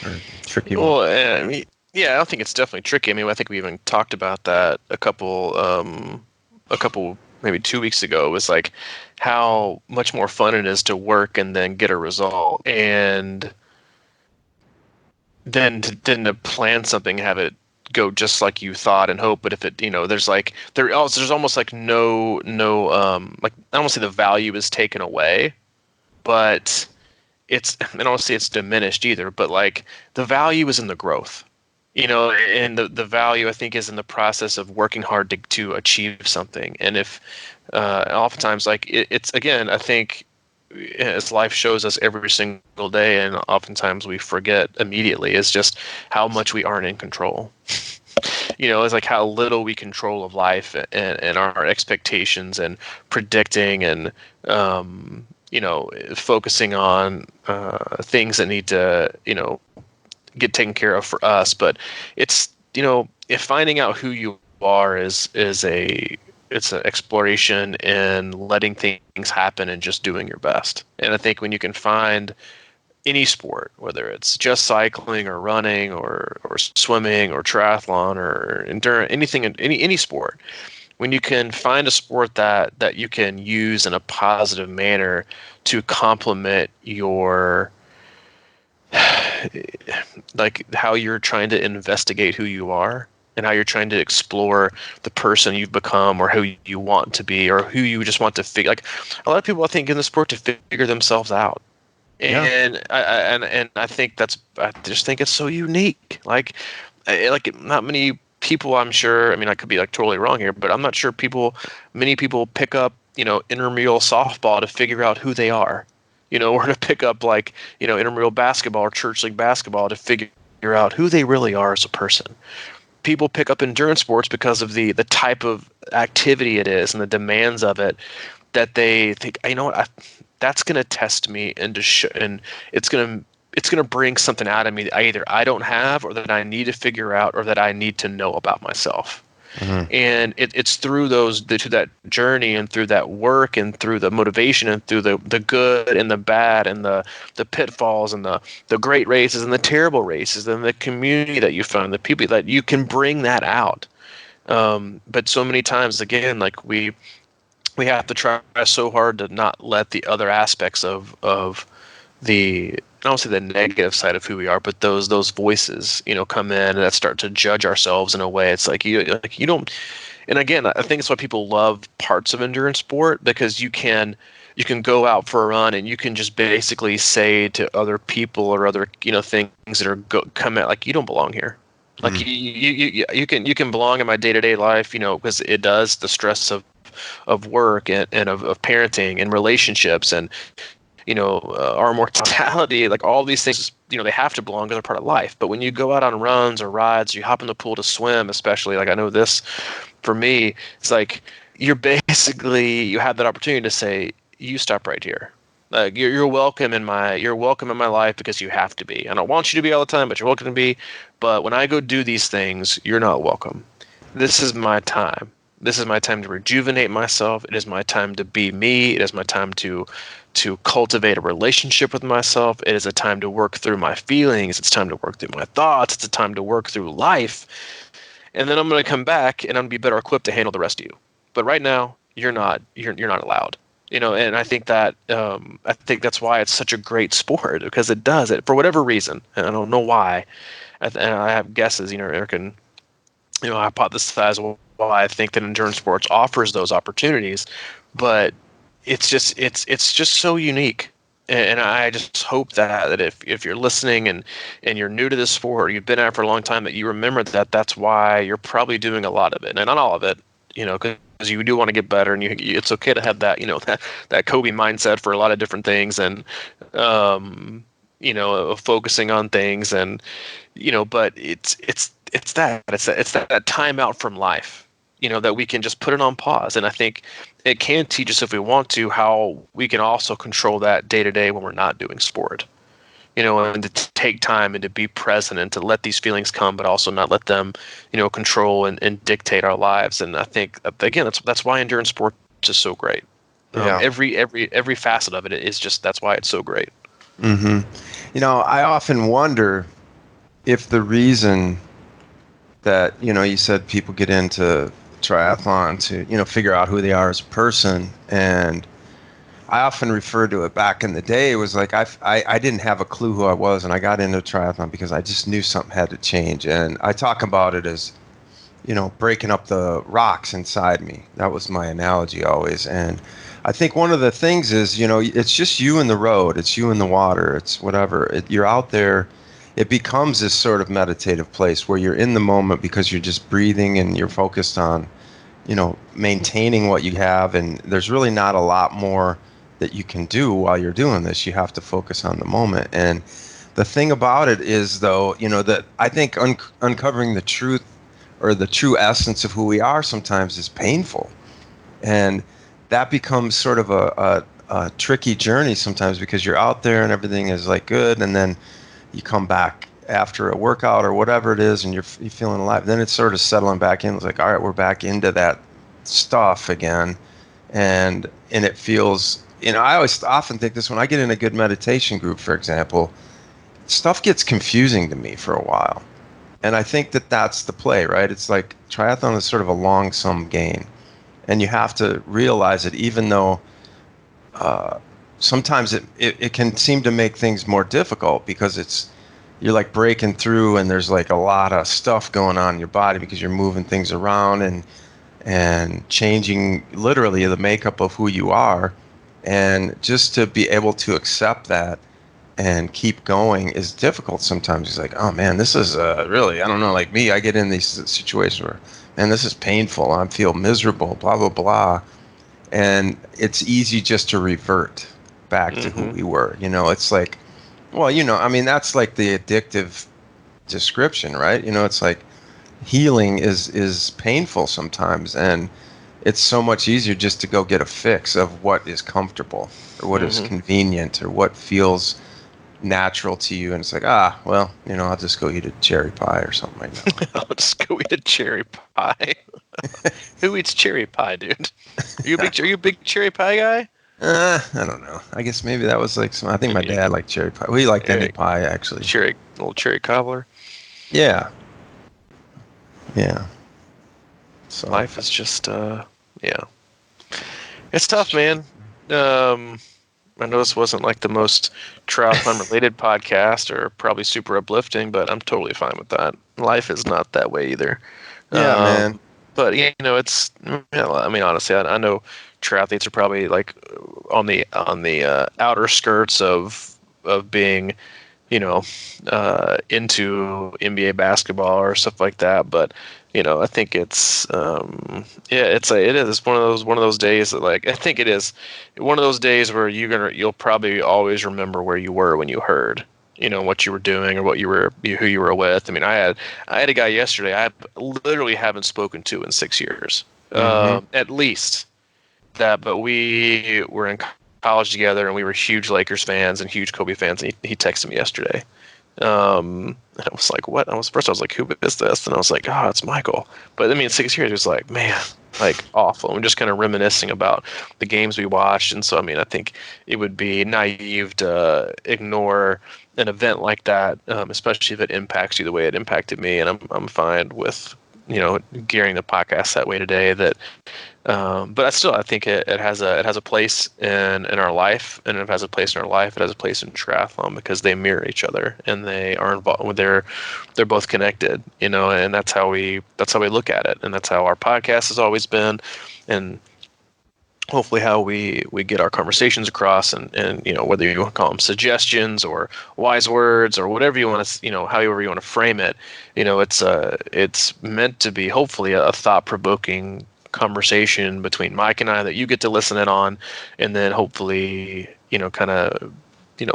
or tricky. Well, I mean, yeah, I don't think it's definitely tricky. I mean, I think we even talked about that a couple maybe 2 weeks ago, was like how much more fun it is to work and then get a result, and then to plan something, have it go just like you thought and hope. But if it, there's almost like no like, I don't want to say the value is taken away, but I don't want to say it's diminished either, but like the value is in the growth, and the value, I think, is in the process of working hard to achieve something. And if oftentimes, like, it's, again, I think, as life shows us every single day, and oftentimes we forget immediately, is just how much we aren't in control. It's like how little we control of life, and our expectations, and predicting, and focusing on things that need to get taken care of for us. But it's, if finding out who you are is it's an exploration in letting things happen and just doing your best. And I think when you can find any sport, whether it's just cycling or running or swimming or triathlon or endurance, anything, any sport, when you can find a sport that you can use in a positive manner to complement your, like, how you're trying to investigate who you are, and how you're trying to explore the person you've become, or who you want to be, or who you just want to figure. Like, a lot of people, I think, in the sport to figure themselves out. And I think I just think it's so unique. Like not many people, I'm sure, I mean, I could be like totally wrong here, but I'm not sure many people pick up, intramural softball to figure out who they are, or to pick up, like, intramural basketball or church league basketball to figure out who they really are as a person. People pick up endurance sports because of the type of activity it is and the demands of it, that they think, that's going to test me, and it's going to bring something out of me that either I don't have, or that I need to figure out, or that I need to know about myself. Mm-hmm. And it's through through that journey, and through that work, and through the motivation, and through the good and the bad, and the pitfalls, and the great races and the terrible races, and the community that you find, the people that you can bring that out. But so many times, again, like we have to try so hard to not let the other aspects of the, I don't say the negative side of who we are, but those voices, come in and that start to judge ourselves in a way. It's like you don't. And again, I think it's why people love parts of endurance sport, because you can go out for a run, and you can just basically say to other people or other things that are come at, like, you don't belong here. Like, you can belong in my day-to-day life, because it does, the stress of work and of parenting and relationships, and our mortality, like all these things, they have to belong, because they're part of life. But when you go out on runs or rides, you hop in the pool to swim, especially, like, I know this for me, it's like you have that opportunity to say, you stop right here. Like, you're welcome in my life, because you have to be. I don't want you to be all the time, but you're welcome to be. But when I go do these things, you're not welcome. This is my time. This is my time to rejuvenate myself. It is my time to be me. It is my time to cultivate a relationship with myself. It is a time to work through my feelings. It's time to work through my thoughts. It's a time to work through life. And then I'm going to come back, and I'm going to be better equipped to handle the rest of you. But right now, you're not allowed. And I think that's why it's such a great sport, because it does it for whatever reason. And I don't know why. And I have guesses, Eric, and hypothesize why I think that endurance sports offers those opportunities, but it's just so unique. And I just hope that if you're listening and you're new to this sport, or you've been at it for a long time, that you remember that that's why you're probably doing a lot of it, and not all of it, because you do want to get better, and it's okay to have that, that Kobe mindset for a lot of different things, and focusing on things, and but it's that time out from life, that we can just put it on pause. And I think it can teach us, if we want to, how we can also control that day to day when we're not doing sport, and to take time and to be present, and to let these feelings come, but also not let them, control and dictate our lives. And I think, again, that's why endurance sports is so great. Yeah. Every facet of it is just, that's why it's so great. Mm-hmm. I often wonder if the reason that, you said people get into triathlon to, figure out who they are as a person. And I often refer to it back in the day. It was like I didn't have a clue who I was, and I got into triathlon because I just knew something had to change. And I talk about it as, breaking up the rocks inside me. That was my analogy always. And I think one of the things is, it's just you and the road. It's you and the water. It's whatever. You're out there. It becomes this sort of meditative place where you're in the moment because you're just breathing and you're focused on, maintaining what you have. And there's really not a lot more that you can do while you're doing this. You have to focus on the moment. And the thing about it is, though, that I think uncovering the truth or the true essence of who we are sometimes is painful. And that becomes sort of a tricky journey sometimes because you're out there and everything is like good. And then you come back after a workout or whatever it is and you're feeling alive. Then it's sort of settling back in. It's like, all right, we're back into that stuff again. And it feels... I always often think this when I get in a good meditation group, for example, stuff gets confusing to me for a while. And I think that that's the play, right? It's like triathlon is sort of a long sum game. And you have to realize that even though sometimes it can seem to make things more difficult because you're like breaking through and there's like a lot of stuff going on in your body because you're moving things around and changing literally the makeup of who you are. And just to be able to accept that and keep going is difficult sometimes. It's like, oh man, this is really, I don't know, like me, I get in these situations where, man, this is painful. I feel miserable, blah, blah, blah. And it's easy just to revert back to who we were. It's like, well, that's like the addictive description, right? It's like healing is painful sometimes. And it's so much easier just to go get a fix of what is comfortable or what is convenient or what feels natural to you. And it's like, well, I'll just go eat a cherry pie or something like that. I'll just go eat a cherry pie. Who eats cherry pie, dude? Are you a big cherry pie guy? I don't know. I guess maybe that was like I think my dad liked cherry pie. We liked any pie, actually. Little cherry cobbler. Yeah. Yeah. So life is just, it's tough, man. I know this wasn't like the most triathlon related podcast or probably super uplifting, but I'm totally fine with that. Life is not that way either. Yeah, man. But it's, I mean, honestly, I know triathletes are probably like on the outer skirts of being, into NBA basketball or stuff like that. But I think it's it is one of those days that, like, I think it is one of those days where you'll probably always remember where you were when you heard, what you were doing or who you were with. I mean, I had a guy yesterday I literally haven't spoken to in 6 years, at least that. But we were in college together and we were huge Lakers fans and huge Kobe fans. And he texted me yesterday. And I was like, what? I was like, who is this? And I was like, oh, it's Michael. But I mean, 6 years, it was like, man, like awful. And we're just kind of reminiscing about the games we watched. And so, I mean, I think it would be naive to ignore an event like that, especially if it impacts you the way it impacted me. And I'm fine with, gearing the podcast that way today. But I think it has a place in our life, and if it has a place in our life, it has a place in triathlon because they mirror each other and they are involved. They're both connected, and that's how we look at it, and that's how our podcast has always been, and hopefully how we get our conversations across, and whether you want to call them suggestions or wise words or whatever you want to, however you want to frame it, it's meant to be hopefully a thought-provoking conversation between Mike and I that you get to listen in on, and then hopefully kind of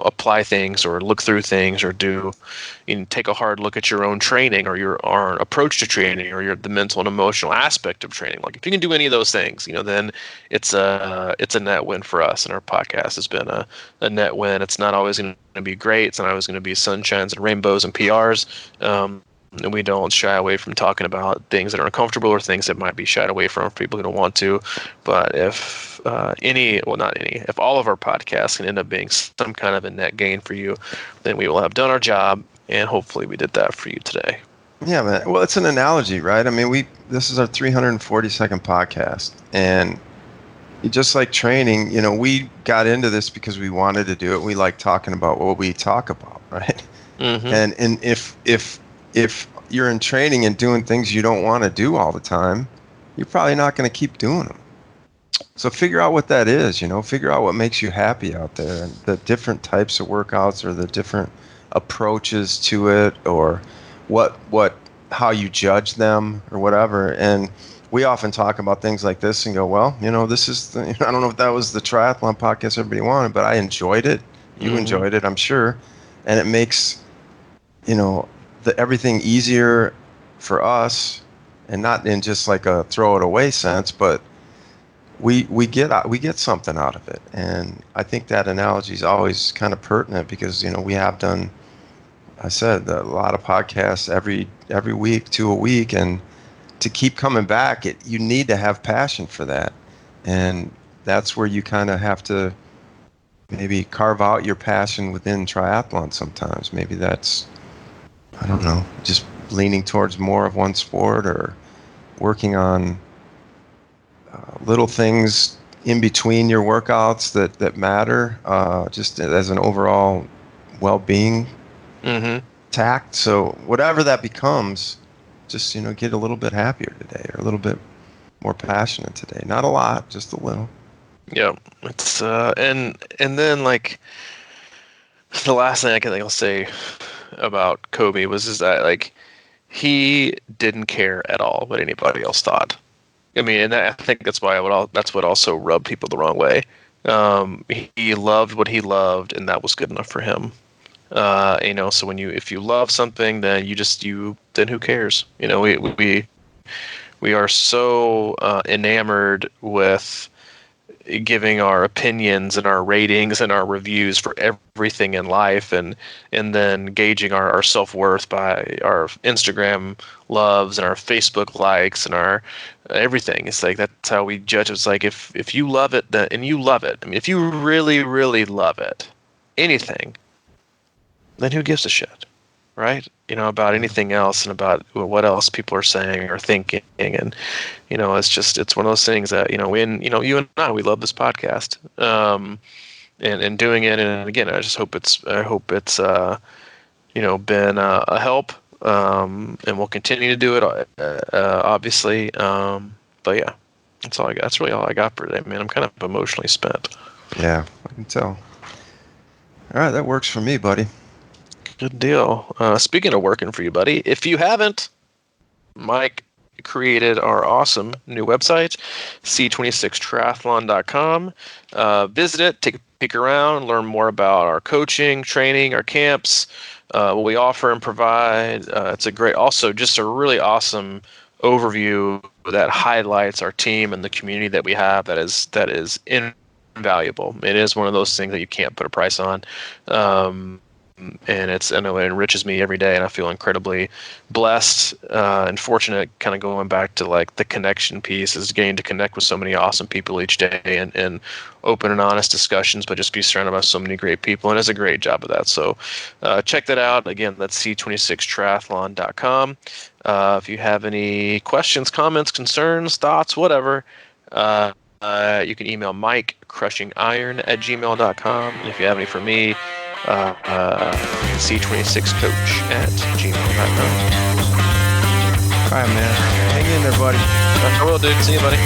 apply things or look through things or take a hard look at your own training or your approach to training or the mental and emotional aspect of training. Like if you can do any of those things, then it's a net win for us, and our podcast has been a net win. It's not always going to be great. It's not always going to be sunshines and rainbows and PRs. And we don't shy away from talking about things that are uncomfortable or things that might be shied away from people who don't want to. But if if all of our podcasts can end up being some kind of a net gain for you, then we will have done our job, and hopefully we did that for you today. Yeah, man. Well, it's an analogy, right? I mean, this is our 342nd podcast, and just like training, we got into this because we wanted to do it. We like talking about what we talk about, right? Mm-hmm. And if you're in training and doing things you don't want to do all the time, you're probably not going to keep doing them. So figure out what that is, figure out what makes you happy out there, and the different types of workouts or the different approaches to it, or how you judge them or whatever. And we often talk about things like this and go, well, this is I don't know if that was the triathlon podcast everybody wanted, but I enjoyed it. You enjoyed it, I'm sure. And it makes, everything easier for us, and not in just like a throw it away sense, but we get something out of it. And I think that analogy is always kind of pertinent because, we have done, I said, a lot of podcasts every week, 2 a week, and to keep coming back, you need to have passion for that. And that's where you kind of have to maybe carve out your passion within triathlon sometimes. Maybe that's, I don't know, just leaning towards more of one sport, or working on little things in between your workouts that matter, just as an overall well-being tact. So whatever that becomes, just get a little bit happier today, or a little bit more passionate today. Not a lot, just a little. Yeah, it's and then like the last thing I think I'll say about Kobe is that like he didn't care at all what anybody else thought. I mean, and I think that's that's what also rubbed people the wrong way. He loved what he loved, and that was good enough for him. So if you love something, then then who cares? We are so enamored with giving our opinions and our ratings and our reviews for everything in life, and then gauging our self-worth by our Instagram loves and our Facebook likes and our everything. It's like that's how we judge. It's like if you love it, and you love it. I mean, if you really, really love it, anything, then who gives a shit, right? About anything else and about what else people are saying or thinking. And, it's one of those things that, you and I, we love this podcast, and doing it. And again, I hope it's been a help, and we'll continue to do it, obviously. But yeah, that's all I got. That's really all I got for today, man. I'm kind of emotionally spent. Yeah, I can tell. All right, that works for me, buddy. Good deal. Speaking of working for you, buddy, if you haven't, Mike created our awesome new website, C26Triathlon.com. Visit it, take a peek around, learn more about our coaching, training, our camps, what we offer and provide. It's just a really awesome overview that highlights our team and the community that we have. That is invaluable. It is one of those things that you can't put a price on. And I know it enriches me every day, and I feel incredibly blessed and fortunate. Kind of going back to like the connection piece, is getting to connect with so many awesome people each day, and open and honest discussions, but just be surrounded by so many great people, and it does a great job of that. So check that out. Again, that's C26Triathlon.com. If you have any questions, comments, concerns, thoughts, whatever, you can email Mike crushingiron@gmail.com. And if you have any for me, C26coach@gmail.com. All right, man. Hang in there, buddy. I will, dude. See you, buddy.